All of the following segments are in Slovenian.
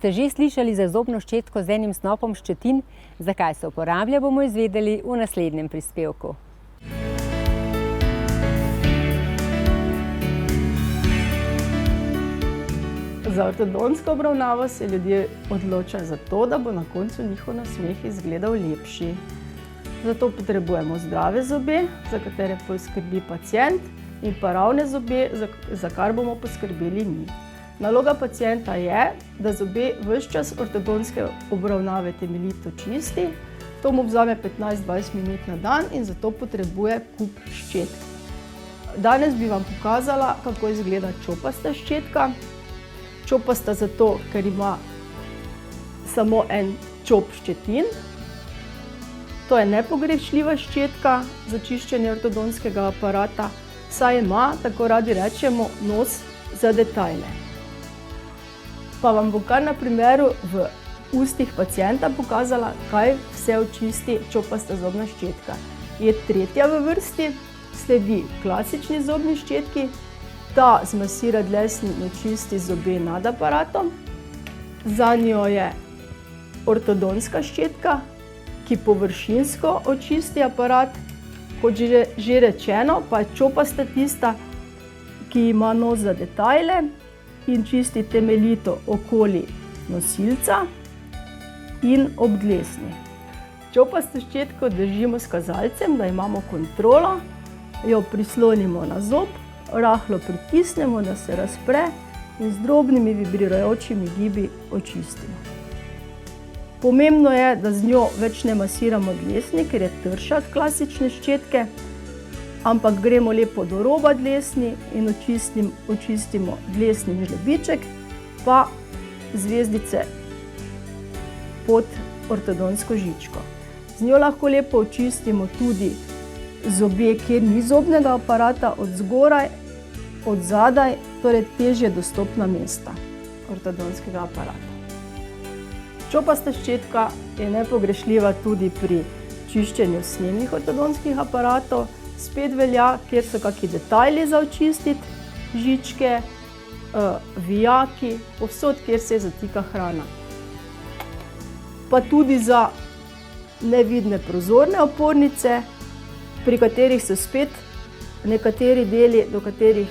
ste že slišali za zobno ščetko z enim snopom ščetin, zakaj se uporablja, bomo izvedeli v naslednjem prispevku. Za ortodontsko obravnavo se ljudje odločajo zato, da bo na koncu njihov nasmeh izgledal lepši. Zato potrebujemo zdrave zobe, za katere poskrbi pacient, in pa ravne zobe, za kar bomo poskrbeli mi. Naloga pacienta je, da zobe ves čas ortodontske obravnave temeljito čisti. To mu vzame 15-20 minut na dan in zato potrebuje kup ščetk. Danes bi vam pokazala, kako izgleda čopasta ščetka. Čopasta zato, ker ima samo en čop ščetin. To je nepogrešljiva ščetka za čiščenje ortodontskega aparata, saj ima, tako radi rečemo, nos za detajle. Pa vam bom kar na primeru v ustih pacienta pokazala, kaj vse očisti čopasta zobna ščetka. Je tretja v vrsti, sledi klasični zobni ščetki. Ta zmasira dlesni in očisti zobe nad aparatom. Za njo je ortodontska ščetka, ki površinsko očisti aparat. Kot že rečeno, pa je čopasta tista, ki ima nos za detajle in čisti temeljito okoli nosilca in ob dlesni. Čopasto ščetko držimo s kazalcem, da imamo kontrolo, jo prislonimo na zob, rahlo pritisnemo, da se razpre in z drobnimi vibrirajočimi gibi očistimo. Pomembno je, da z njo več ne masiramo dlesni, ker je trša od klasične ščetke, ampak gremo lepo do roba dlesni in očistimo dlesni žlebiček, pa zvezdice pod ortodontsko žičko. Z njo lahko lepo očistimo tudi zobe, kjer ni zobnega aparata, od zgoraj, od zadaj, torej težje dostopna mesta ortodontskega aparata. Čopasta ščetka je nepogrešljiva tudi pri čiščenju snemnih ortodontskih aparatov. Spet velja, kjer so kakšni detajli za očistiti, žičke, vijaki, povsod, kjer se zatika hrana. Pa tudi za nevidne prozorne opornice, pri katerih so spet nekateri deli, do katerih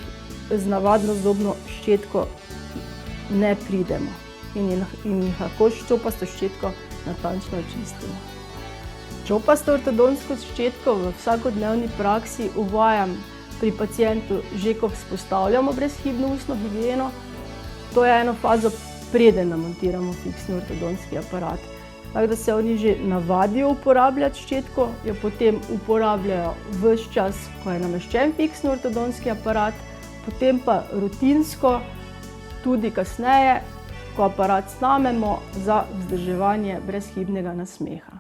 z navadno zobno ščetko ne pridemo in jih lahko s čopasto ščetko natančno očistimo. Čopasto ortodontsko ščetko v vsakodnevni praksi uvajam pri pacientu že, ko vzpostavljamo brezhibno ustno higieno. To je eno fazo, preden namontiramo fiksni ortodontski aparat. Tako da se oni že navadijo uporabljati ščetko, jo potem uporabljajo ves čas, ko je nameščen fiksni ortodontski aparat, potem pa rutinsko, tudi kasneje, ko aparat snamemo za vzdrževanje brezhibnega nasmeha.